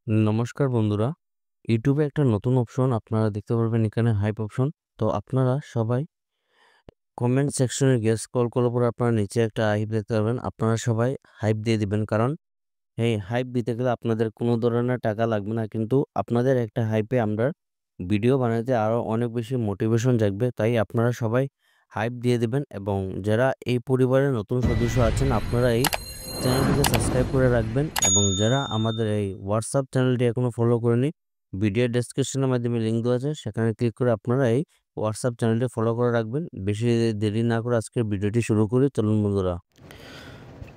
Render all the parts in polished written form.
নমস্কার বন্ধুরা, ইউটিউবে একটা নতুন অপশন আপনারা দেখতে পারবেন, এখানে হাইপ অপশন। তো আপনারা সবাই কমেন্ট সেকশনে গিয়ে স্ক্রল করার পর আপনারা নিচে একটা হাইপ দেখতে পারবেন। আপনারা সবাই হাইপ দিয়ে দিবেন, কারণ এই হাইপ দিতে গেলে আপনাদের কোনো ধরনের টাকা লাগবে না, কিন্তু আপনাদের একটা হাইপে আমরা ভিডিও বানাতে আরও অনেক বেশি মোটিভেশন জাগবে। তাই আপনারা সবাই হাইপ দিয়ে দিবেন, এবং যারা এই পরিবারের নতুন সদস্য আছেন আপনারা এই চ্যানেলটিকে সাবস্ক্রাইব করে রাখবেন, এবং যারা আমাদের এই হোয়াটসঅ্যাপ চ্যানেলটি এখনও ফলো করেনি, ভিডিও ডেসক্রিপশনের মাধ্যমে লিঙ্ক দেওয়া আছে, সেখানে ক্লিক করে আপনারা এই হোয়াটসঅ্যাপ চ্যানেলটি ফলো করে রাখবেন। বেশি দেরি না করে আজকের ভিডিওটি শুরু করি, চলুন বন্ধুরা।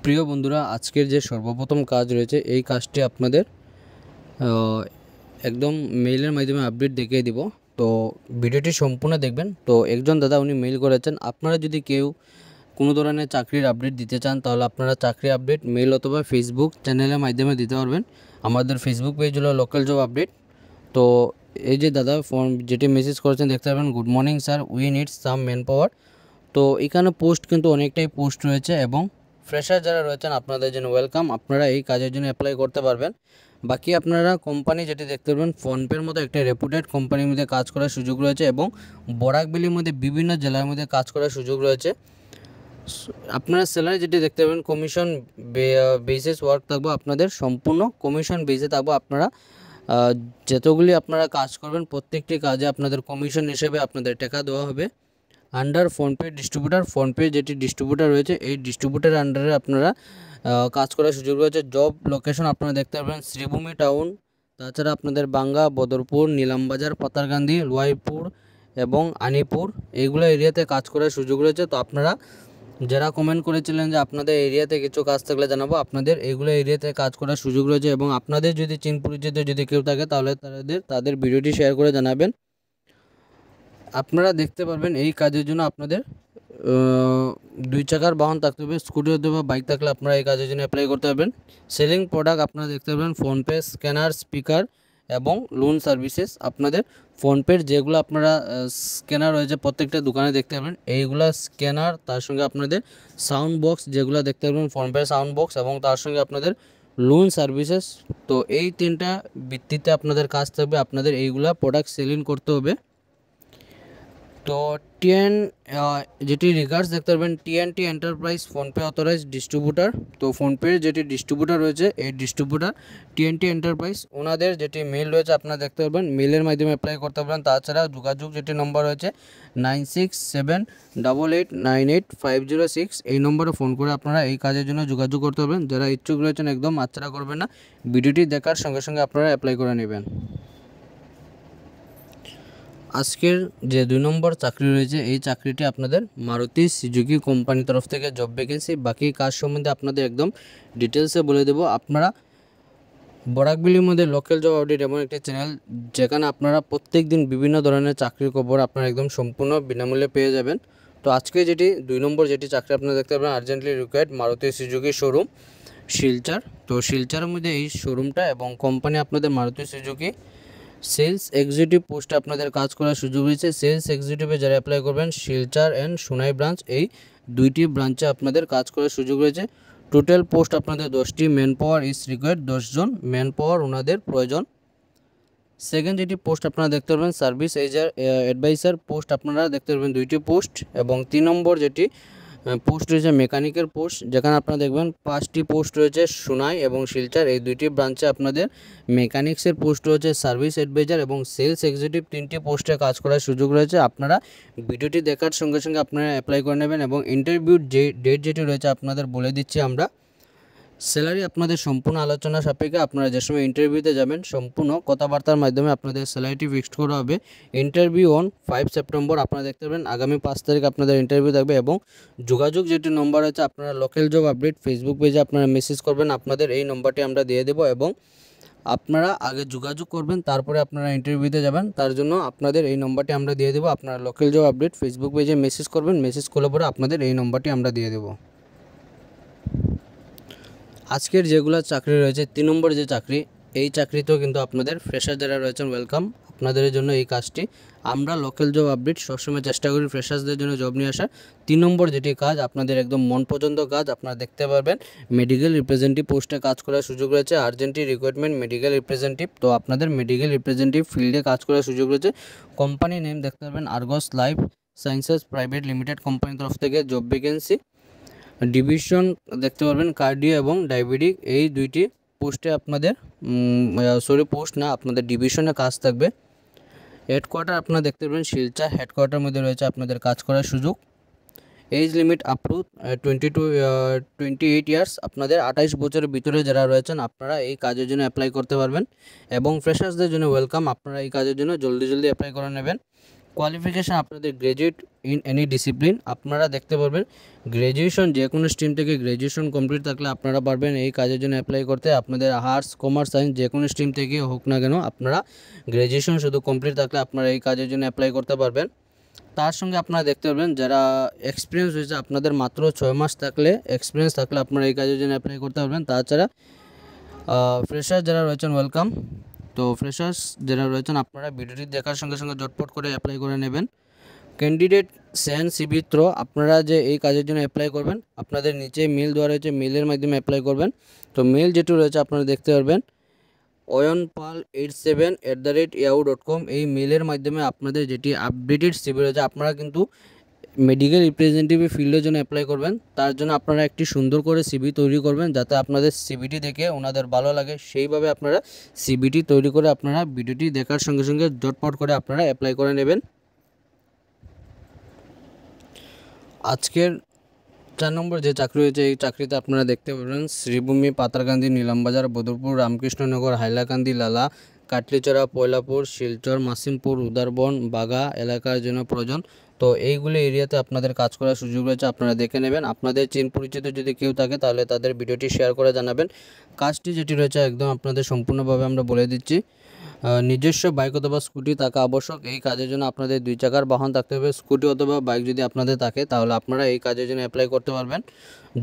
প্রিয় বন্ধুরা, আজকের যে সর্বপ্রথম কাজ রয়েছে এই কাজটি আপনাদের একদম মেইলের মাধ্যমে আপডেট দেখিয়ে দিব। তো ভিডিওটি সম্পূর্ণ দেখবেন। তো একজন দাদা উনি মেইল করেছেন, আপনারা যদি কেউ কোনো ধরনের চাকরির আপডেট দিতে চান তাহলে আপনারা চাকরি আপডেট মেইল অথবা ফেসবুক চ্যানেলের মাধ্যমে দিতে পারবেন। আমাদের ফেসবুক পেজ হলো লোকাল জব আপডেট। তো এই যে দাদা ফোন যেটি মেসেজ করেছেন দেখতে পারবেন, good morning sir, we need some man power. তো এখানে পোস্ট কিন্তু অনেকটাই পোস্ট রয়েছে, এবং ফ্রেশার যারা রয়েছেন আপনাদের জন্য ওয়েলকাম, আপনারা এই কাজের জন্য অ্যাপ্লাই করতে পারবেন। বাকি আপনারা কোম্পানি যেটি দেখতে পারবেন, ফোনপের মতো একটা রেপুটেড কোম্পানির মধ্যে কাজ করার সুযোগ রয়েছে, এবং বরাকবেলির মধ্যে বিভিন্ন জেলার মধ্যে কাজ করার সুযোগ রয়েছে। আপনারা স্যালারি যেটি দেখতে পাবেন, কমিশন বেসিস ওয়ার্ক থাকবে, আপনাদের সম্পূর্ণ কমিশন বেসে থাকবে। আপনারা যতগুলি আপনারা কাজ করবেন প্রত্যেকটি কাজে আপনাদের কমিশন হিসেবে আপনাদের টাকা দেওয়া হবে। আন্ডার ফোনপে ডিস্ট্রিবিউটার, ফোনপে যেটি ডিস্ট্রিবিউটার রয়েছে এই ডিস্ট্রিবিউটার আন্ডারে আপনারা কাজ করার সুযোগ রয়েছে। জব লোকেশন আপনারা দেখতে পাবেন শ্রীভূমি টাউন, তাছাড়া আপনাদের বাঙ্গা, বদরপুর, নীলামবাজার, পাতারকান্দি, লোয়াইপুর এবং আনিপুর, এইগুলো এরিয়াতে কাজ করার সুযোগ রয়েছে। তো আপনারা যারা কমেন্ট করেছিলেন যে আপনাদের এরিয়াতে কিছু কাজ থাকলে জানাবো, আপনাদের এইগুলো এরিয়াতে কাজ করার সুযোগ রয়েছে, এবং আপনাদের যদি চিন পরিচিত যদি কেউ থাকে তাহলে তাদের ভিডিওটি শেয়ার করে জানাবেন। আপনারা দেখতে পারবেন এই কাজের জন্য আপনাদের 2 চাকার বাহন থাকতে হবে, স্কুটি অথবা বাইক থাকলে আপনারা এই কাজের জন্য অ্যাপ্লাই করতে পারবেন। সেলিং প্রোডাক্ট আপনারা দেখতে পারবেন ফোনপে, স্ক্যানার, স্পিকার এবং লোন সার্ভিসেস। আপনাদের ফোনপের যেগুলো আপনারা স্ক্যানার রয়েছে প্রত্যেকটা দোকানে দেখতে পাবেন এইগুলা স্ক্যানার, তার সঙ্গে আপনাদের সাউন্ড বক্স যেগুলো দেখতে পাবেন ফোনপের সাউন্ড বক্স, এবং তার সঙ্গে আপনাদের লোন সার্ভিসেস। তো এই তিনটা ভিত্তিতে আপনাদের কাজ থাকবে, আপনাদের এইগুলা প্রোডাক্ট সেলিং করতে হবে। তো টিএন যেটি রিগার্ডস দেখতে পারবেন TNT enterprise PhonePe authorize distributor. তো ফোনপের যেটি ডিস্ট্রিবিউটার রয়েছে এই ডিস্ট্রিবিউটার টিএনটি এন্টারপ্রাইজ, ওনাদের যেটি মেল রয়েছে আপনারা দেখতে পারবেন, মেলের মাধ্যমে অ্যাপ্লাই করতে পারবেন। তাছাড়া যোগাযোগ যেটি নম্বর রয়েছে 9678885006, এই নম্বরে ফোন করে আপনারা এই কাজের জন্য যোগাযোগ করতে পারবেন। যারা ইচ্ছুক রয়েছেন একদম আচ্ছাড়া করবেন না, ভিডিওটি দেখার সঙ্গে সঙ্গে আপনারা অ্যাপ্লাই করে নেবেন। আজকের যে 2 নম্বর চাকরি রয়েছে এই চাকরিটি আপনাদের মারুতি সুজুকি কোম্পানির তরফ থেকে জব ভ্যাকেন্সি। বাকি কাজ সম্বন্ধে আপনাদের একদম ডিটেলসে বলে দেব। আপনারা বরাকবেলির মধ্যে লোকাল জব আপডেট এমন একটি চ্যানেল যেখানে আপনারা প্রত্যেক দিন বিভিন্ন ধরনের চাকরির খবর আপনারা একদম সম্পূর্ণ বিনামূল্যে পেয়ে যাবেন। তো আজকে যেটি 2 নম্বর যেটি চাকরি আপনারা দেখতে পাবেন, urgently required Maruti Suzuki showroom Silchar. তো শিলচরের মধ্যে এই শোরুমটা, এবং কোম্পানি আপনাদের মারুতি সুজুকি। সেলস এক্সিকিউটিভ পোস্টে আপনাদের কাজ করার সুযোগ রয়েছে। সেলস এক্সিকিউটিভে যারা অ্যাপ্লাই করবেন শিলচর অ্যান্ড সোনাই ব্রাঞ্চ, এই 2টি ব্রাঞ্চে আপনাদের কাজ করার সুযোগ রয়েছে। টোটাল পোস্ট আপনাদের 10টি, ম্যান পাওয়ার ইজ রিকোয়ার্ড, 10 জন ম্যান পাওয়ার ওনাদের প্রয়োজন। সেকেন্ড যেটি পোস্ট আপনারা দেখতে পারবেন সার্ভিস অ্যাডভাইসার পোস্ট আপনারা দেখতে পারবেন 2টি পোস্ট, এবং 3 নম্বর যেটি পোস্ট রয়েছে মেকানিকের পোস্ট, যেখানে আপনারা দেখবেন 5টি পোস্ট রয়েছে সোনাই এবং শিলচর, এই 2টি ব্রাঞ্চে আপনাদের মেকানিক্সের পোস্ট রয়েছে। সার্ভিস অ্যাডভাইজার এবং সেলস এক্সিকিউটিভ 3টি পোস্টে কাজ করার সুযোগ রয়েছে। আপনারা ভিডিওটি দেখার সঙ্গে সঙ্গে আপনারা অ্যাপ্লাই করে নেবেন, এবং ইন্টারভিউর যে ডেট যেটি রয়েছে আপনাদের বলে দিচ্ছি আমরা। স্যালারি আপনাদের সম্পূর্ণ আলোচনা সাপেক্ষে আপনারা যে সময় ইন্টারভিউতে যাবেন সম্পূর্ণ কথাবার্তার মাধ্যমে আপনাদের স্যালারিটি ফিক্সড করা হবে। ইন্টারভিউ অন 5 সেপ্টেম্বর আপনারা দেখতে পাবেন, আগামী 5 তারিখ আপনাদের ইন্টারভিউ থাকবে। এবং যোগাযোগ যেটি নম্বর আছে আপনারা লোকাল জব আপডেট ফেসবুক পেজে আপনারা মেসেজ করবেন, আপনাদের এই নম্বরটি আমরা দিয়ে দেবো, এবং আপনারা আগে যোগাযোগ করবেন তারপরে আপনারা ইন্টারভিউতে যাবেন। তার জন্য আপনাদের এই নম্বরটি আমরা দিয়ে দেবো। আপনারা লোকাল জব আপডেট ফেসবুক পেজে মেসেজ করবেন, মেসেজ করলে পরে আপনাদের এই নম্বরটি আমরা দিয়ে দেবো। আজকের যেগুলো চাকরি রয়েছে 3 নম্বর যে চাকরি, এই চাকরিতেও কিন্তু আপনাদের ফ্রেশার যারা রয়েছেন ওয়েলকাম, আপনাদের জন্য এই কাজটি। আমরা লোকাল জব আপডেট সবসময় চেষ্টা করি ফ্রেশার্সদের জন্য জব নিয়ে আসার। 3 নম্বর যেটি কাজ, আপনাদের একদম মন পছন্দ কাজ, আপনারা দেখতে পারবেন মেডিকেল রিপ্রেজেন্টেটিভ পোস্টে কাজ করার সুযোগ রয়েছে। আর্জেন্টলি রিক্রুটমেন্ট মেডিকেল রিপ্রেজেন্টেটিভ, তো আপনাদের মেডিকেল রিপ্রেজেন্টেটিভ ফিল্ডে কাজ করার সুযোগ রয়েছে। কোম্পানি নেম দেখতে পারবেন আর্গস লাইফ সায়েন্সেস প্রাইভেট লিমিটেড কোম্পানির তরফ থেকে জব ভ্যাকেন্সি। ডিভিশন দেখতে পারবেন কার্ডিও এবং ডায়াবেটিক, এই দুইটি পোস্টে আপনাদের পোস্ট না, আপনাদের ডিভিশনে কাজ থাকবে। হেডকোয়ার্টার আপনারা দেখতে পাবেন শিলচর, হেডকোয়ার্টার মধ্যে রয়েছে আপনাদের কাজ করার সুযোগ। Age limit up to 28 years, আপনাদের 28 বছরের ভিতরে যারা রয়েছেন আপনারা এই কাজের জন্য অ্যাপ্লাই করতে পারবেন। এবং ফ্রেশার্সদের জন্য ওয়েলকাম, আপনারা এই কাজের জন্য জলদি অ্যাপ্লাই করে নেবেন। কোয়ালিফিকেশান আপনাদের গ্র্যাজুয়েট ইন এনি ডিসিপ্লিন, আপনারা দেখতে পারবেন গ্র্যাজুয়েশন যে কোনো স্ট্রিম থেকে গ্র্যাজুয়েশন কমপ্লিট থাকলে আপনারা পারবেন এই কাজের জন্য অ্যাপ্লাই করতে। আপনাদের আর্টস কমার্স সায়েন্স যে কোনো স্ট্রিম থেকে হোক না কেন, আপনারা গ্র্যাজুয়েশন শুধু কমপ্লিট থাকলে আপনারা এই কাজের জন্য অ্যাপ্লাই করতে পারবেন। তার সঙ্গে আপনারা দেখতে পারবেন যারা এক্সপিরিয়েন্স হয়েছে, আপনাদের মাত্র 6 মাস থাকলে এক্সপিরিয়েন্স থাকলে আপনারা এই কাজের জন্য অ্যাপ্লাই করতে পারবেন। তাছাড়া ফ্রেশার যারা রয়েছেন ওয়েলকাম, তো ফ্রেশার্স যারা রয়েছেন আপনারা ভিডিওটি দেখার সঙ্গে সঙ্গে ঝটপট করে অ্যাপ্লাই করে নেবেন। ক্যান্ডিডেট সেন্ড সিভি থ্রো, আপনারা যে এই কাজের জন্য অ্যাপ্লাই করবেন আপনাদের নিচে মেল দেওয়া রয়েছে, মেলের মাধ্যমে অ্যাপ্লাই করবেন। তো মেল যেটি রয়েছে আপনারা দেখতে পারবেন oyonpal87@yahoo.com, এই মেলের মাধ্যমে আপনাদের যেটি আপডেটেড সিভি রয়েছে, আপনারা কিন্তু মেডিকেল রিপ্রেজেন্টেটিভ ফিল্ডের জন্য অ্যাপ্লাই করবেন। তার জন্য আপনারা একটি সুন্দর করে সিভি তৈরি করবেন, যাতে আপনাদের সিভিটি দেখে ওনাদের ভালো লাগে, সেইভাবে আপনারা সিভিটি তৈরি করে আপনারা ভিডিওটি দেখার সঙ্গে সঙ্গে ঝটপট করে আপনারা অ্যাপ্লাই করে নেবেন। আজকের 4 নম্বর যে চাকরি হয়েছে, এই চাকরিতে আপনারা দেখতে পাবেন শ্রীভূমি, পাতারকান্দি, নীলামবাজার, বদরপুর, রামকৃষ্ণনগর, হাইলাকান্দি, লালা, কাটলিচড়া, পয়লাপুর, শিলচর, মাসিমপুর, উদারবন, বাগা এলাকার জন্য প্রয়োজন। তো এইগুলি এরিয়াতে আপনাদের কাজ করার সুযোগ রয়েছে, আপনারা দেখে নেবেন। আপনাদের চিন পরিচিত যদি কেউ থাকে তাহলে তাদের ভিডিওটি শেয়ার করে জানাবেন। কাজটি যেটি রয়েছে একদম আপনাদের সম্পূর্ণভাবে আমরা বলে দিচ্ছি। নিজস্ব বাইক অথবা স্কুটি থাকা আবশ্যক। এই কাজের জন্য আপনাদের 2 চাকার বাহন থাকতে হবে। স্কুটি অথবা বাইক যদি আপনাদের থাকে তাহলে আপনারা এই কাজের জন্য অ্যাপ্লাই করতে পারবেন।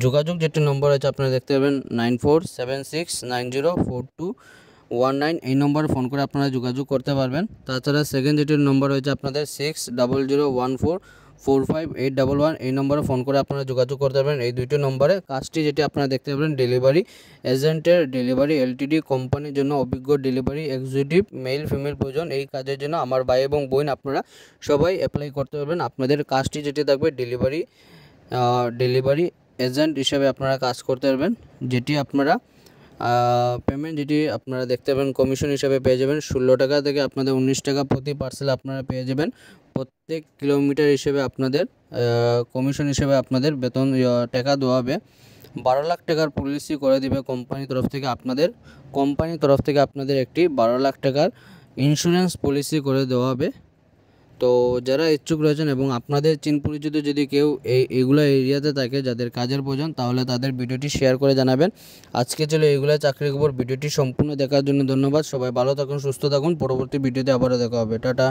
যোগাযোগ যেটি নম্বর আছে আপনারা দেখতে পাবেন 9476904219, এই নম্বরে ফোন করে আপনারা যোগাযোগ করতে পারবেন। তাছাড়া সেকেন্ড যেটির নম্বর হয়েছে আপনাদের 6001445811, এই নম্বরে ফোন করে আপনারা যোগাযোগ করতে পারবেন। এই দুইটি নম্বরে কাজটি যেটি আপনারা দেখতে পাবেন ডেলিভারি এজেন্টের, ডেলিভারি এলটিডি কোম্পানির জন্য অভিজ্ঞ ডেলিভারি এক্সিকিউটিভ মেল ফিমেল প্রয়োজন। এই কাজের জন্য আমার ভাই এবং বোন আপনারা সবাই অ্যাপ্লাই করতে পারবেন। আপনাদের কাজটি যেটি থাকবে ডেলিভারি এজেন্ট হিসেবে আপনারা কাজ করতে পারবেন, যেটি আপনারা পেমেন্ট যেটি আপনারা দেখতে পাবেন কমিশন হিসাবে পেয়ে যাবেন 16 টাকা থেকে আপনাদের 19 টাকা প্রতি পার্সেল আপনারা পেয়ে যাবেন। প্রত্যেক কিলোমিটার হিসেবে আপনাদের কমিশন হিসেবে আপনাদের বেতন টাকা দেওয়া হবে। 12 লাখ টাকার পলিসি করে দেবে কোম্পানির তরফ থেকে আপনাদের একটি 12 লাখ টাকার ইন্স্যুরেন্স পলিসি করে দেওয়া হবে। তো যারা ইচ্ছুক রয়েছেন এবং আপনাদের চিন পরিচিত যদি কেউ এইগুলো এরিয়াতে থাকে যাদের কাজের প্রয়োজন, তাহলে তাদের ভিডিওটি শেয়ার করে জানাবেন। আজকে চলো এইগুলো চাকরির খবর। ভিডিওটি সম্পূর্ণ দেখার জন্য ধন্যবাদ। সবাই ভালো থাকুন, সুস্থ থাকুন। পরবর্তী ভিডিওতে আবারও দেখা হবে। টাটা।